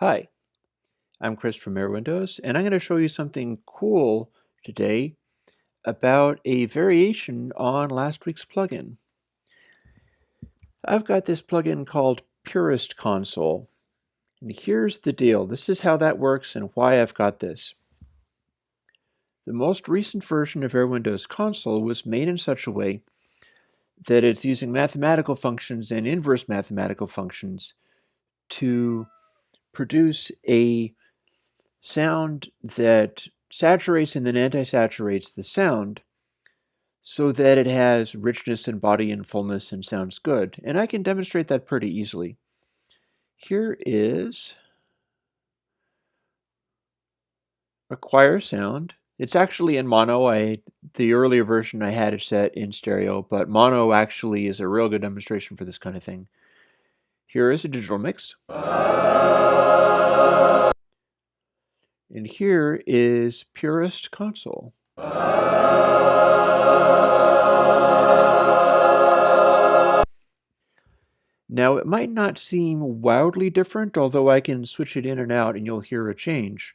Hi, I'm Chris from Air Windows, and I'm going to show you something cool today about a variation on last week's plugin. I've got this plugin called Purist Console, and here's the deal. This is how that works and why I've got this. The most recent version of Air Windows Console was made in such a way that it's using mathematical functions and inverse mathematical functions to produce a sound that saturates and then anti-saturates the sound so that it has richness and body and fullness and sounds good. And I can demonstrate that pretty easily. Here is a choir sound. It's actually in mono. The earlier version I had it set in stereo, but mono actually is a real good demonstration for this kind of thing. Here is a digital mix. And here is Purist Console. Now, it might not seem wildly different, although I can switch it in and out and you'll hear a change,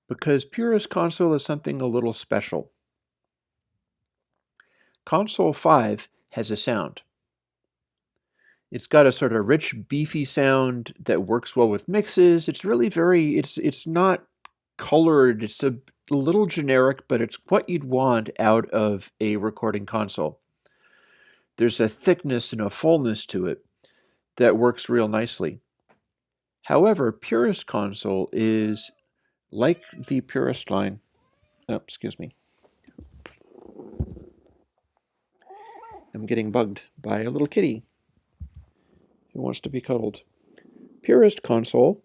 because Purist Console is something a little special. Console 5 has a sound. It's got a sort of rich, beefy sound that works well with mixes. It's really it's not colored. It's a little generic, but it's what you'd want out of a recording console. There's a thickness and a fullness to it that works real nicely. However, Purist Console is like the Purist line. Oh, excuse me. I'm getting bugged by a little kitty who wants to be cuddled. Purist Console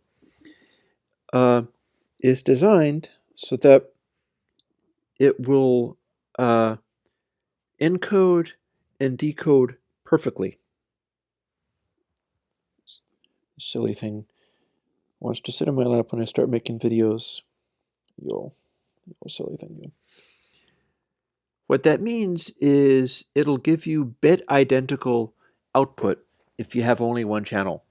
is designed so that it will encode and decode perfectly. Silly thing wants to sit in my lap when I start making videos. Yo, silly thing, yo. What that means is it'll give you bit identical output if you have only one channel.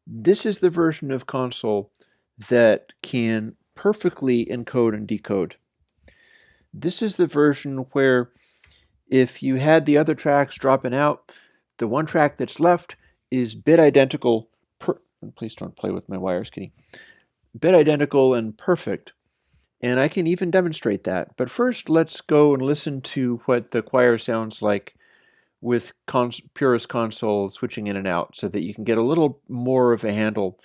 This is the version of console that can perfectly encode and decode. This is the version where if you had the other tracks dropping out, the one track that's left is bit identical. Please don't play with my wires, kitty. Bit identical and perfect. And I can even demonstrate that. But first, let's go and listen to what the choir sounds like with Purist Console switching in and out so that you can get a little more of a handle.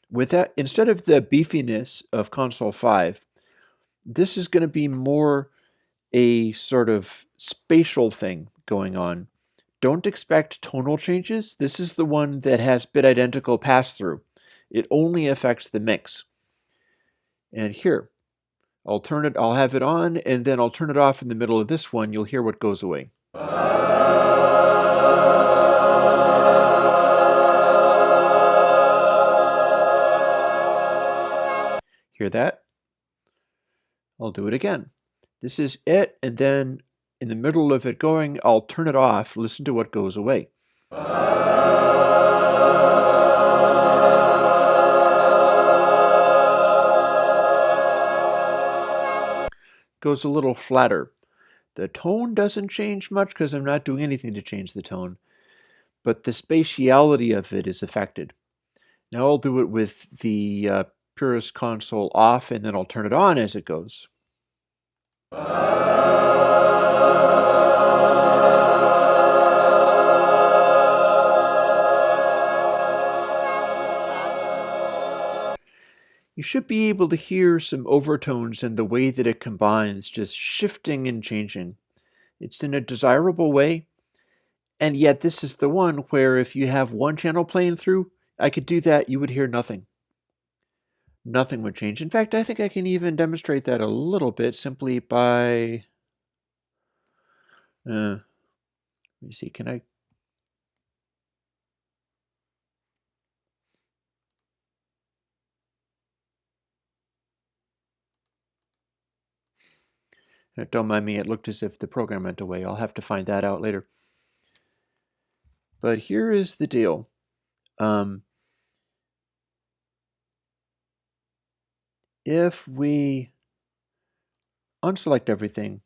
With that, instead of the beefiness of Console 5, this is going to be more a sort of spatial thing going on. Don't expect tonal changes. This is the one that has bit identical pass-through. It only affects the mix. And here, I'll have it on, and then I'll turn it off in the middle of this one. You'll hear what goes away. Hear that? I'll do it again. This is it, and then in the middle of it going, I'll turn it off. Listen to what goes away. Goes a little flatter. The tone doesn't change much because I'm not doing anything to change the tone, but the spatiality of it is affected. Now I'll do it with the Purist Console off, and then I'll turn it on as it goes. You should be able to hear some overtones in the way that it combines, just shifting and changing. It's in a desirable way, and yet this is the one where if you have one channel playing through, I could do that, you would hear nothing. Nothing would change. In fact, I think I can even demonstrate that a little bit simply by... let me see, can I... Don't mind me, it looked as if the program went away. I'll have to find that out later. But here is the deal. if we unselect everything,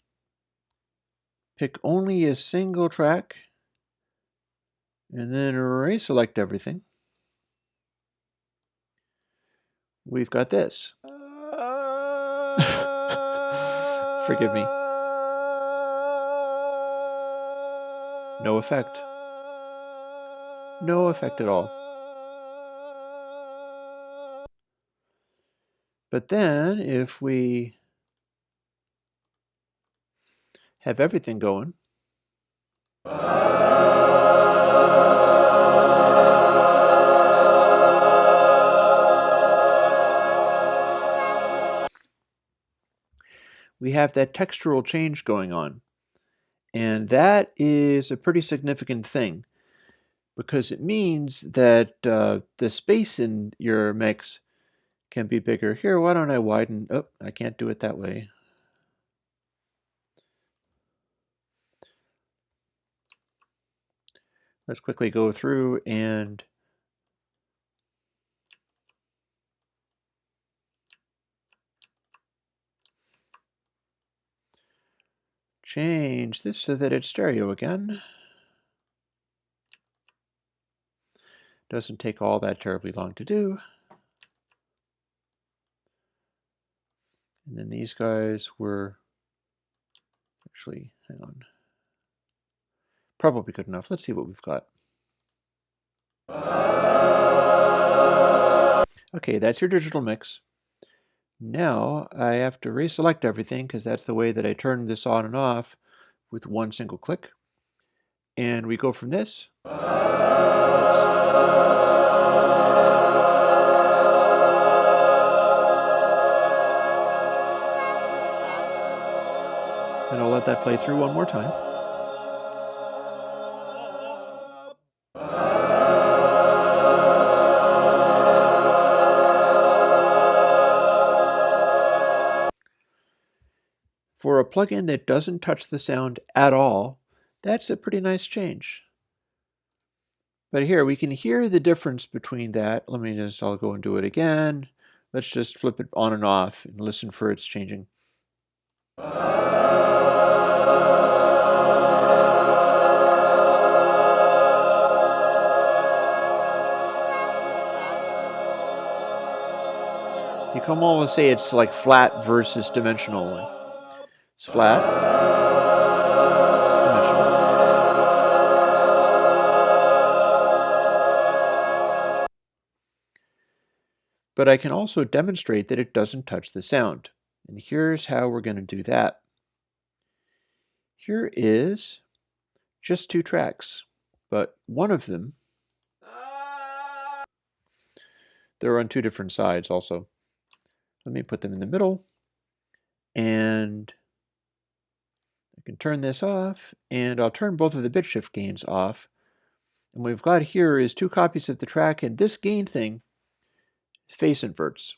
pick only a single track, and then reselect everything, we've got this. Forgive me. No effect. No effect at all. But then if we have everything going, we have that textural change going on. And that is a pretty significant thing because it means that the space in your mix can be bigger. Here, why don't I widen? Oh, I can't do it that way. Let's quickly go through and change this so that it's stereo again. Doesn't take all that terribly long to do. And then these guys were actually, hang on, probably good enough. Let's see what we've got. Okay, that's your digital mix. Now I have to reselect everything because that's the way that I turn this on and off with one single click. And we go from this to this. And I'll let that play through one more time. For a plugin that doesn't touch the sound at all, that's a pretty nice change. But here we can hear the difference between that. I'll go and do it again. Let's just flip it on and off and listen for its changing. You can almost say it's like flat versus dimensional. It's flat, dimensional. But I can also demonstrate that it doesn't touch the sound. And here's how we're going to do that. Here is just two tracks, but one of them, they're on two different sides also. Let me put them in the middle, and I can turn this off, and I'll turn both of the bit shift gains off. And what we've got here is two copies of the track, and this gain thing phase inverts.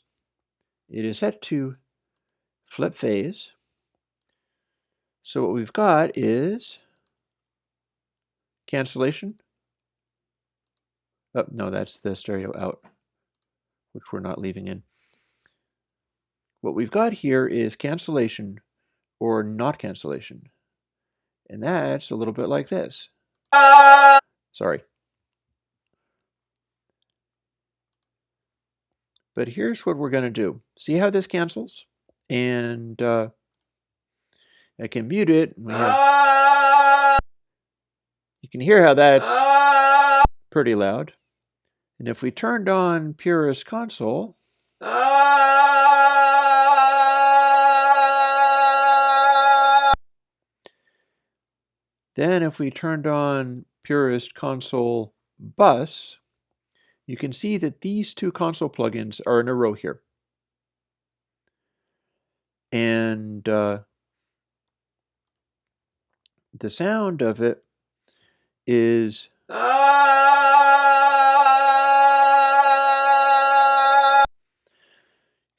It is set to flip phase. So what we've got is cancellation. Oh, no, that's the stereo out, which we're not leaving in. What we've got here is cancellation or not cancellation. And that's a little bit like this. Sorry. But here's what we're going to do. See how this cancels? And I can mute it. You can hear how that's pretty loud. And if we turned on Purist Console, then if we turned on Purist Console Bus, you can see that these two console plugins are in a row here. And the sound of it is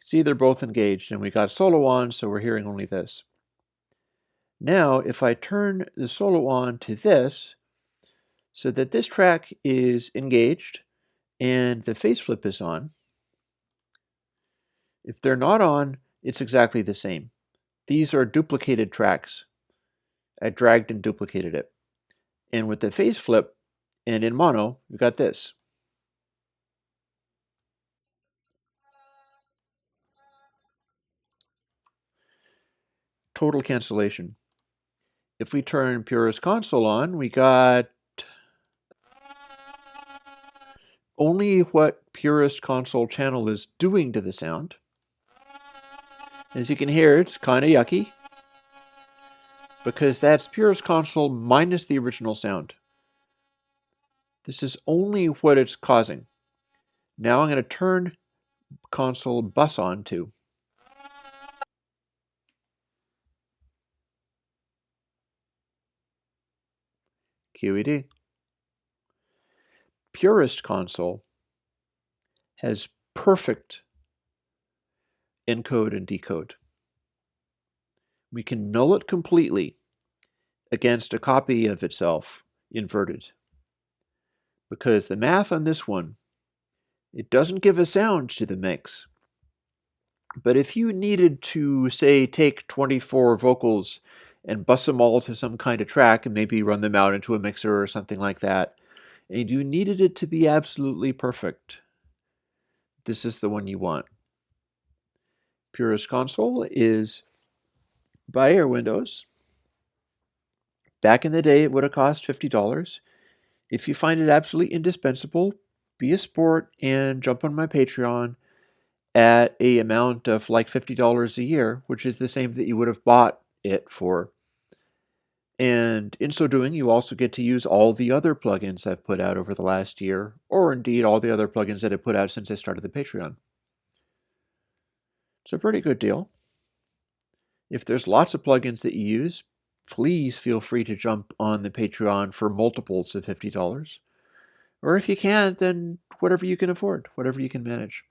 see they're both engaged, and we got solo on, so we're hearing only this. Now if I turn the solo on to this so that this track is engaged and the phase flip is on, If they're not on, it's exactly the same. These are duplicated tracks. I dragged and duplicated it. And with the phase flip and in mono, we got this. Total cancellation. If we turn Purist Console on, we got only what Purist Console channel is doing to the sound. As you can hear, it's kind of yucky, because that's Purist Console minus the original sound. This is only what it's causing. Now I'm going to turn console bus on too. QED. Purist Console has perfect encode and decode. We can null it completely against a copy of itself inverted. Because the math on this one, it doesn't give a sound to the mix. But if you needed to, say, take 24 vocals and bus them all to some kind of track and maybe run them out into a mixer or something like that, and you needed it to be absolutely perfect, this is the one you want. Purist Console is by Airwindows. Back in the day, it would have cost $50. If you find it absolutely indispensable, be a sport and jump on my Patreon at an amount of like $50 a year, which is the same that you would have bought it for. And in so doing, you also get to use all the other plugins I've put out over the last year, or indeed all the other plugins that I've put out since I started the Patreon. It's a pretty good deal. If there's lots of plugins that you use, please feel free to jump on the Patreon for multiples of $50. Or if you can't, then whatever you can afford, whatever you can manage.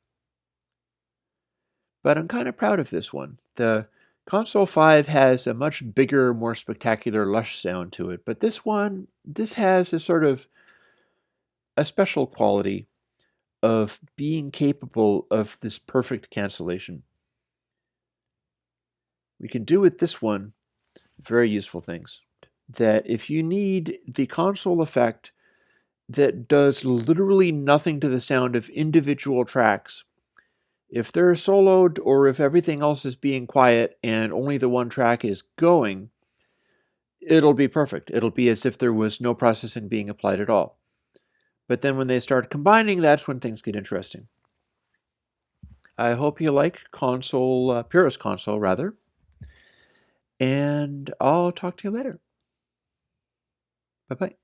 But I'm kind of proud of this one. The Console 5 has a much bigger, more spectacular, lush sound to it. But this one, this has a sort of a special quality of being capable of this perfect cancellation. We can do with this one very useful things. That if you need the console effect that does literally nothing to the sound of individual tracks, if they're soloed or if everything else is being quiet and only the one track is going, it'll be perfect. It'll be as if there was no processing being applied at all. But then when they start combining, that's when things get interesting. I hope you like Purist Console, rather. And I'll talk to you later. Bye-bye.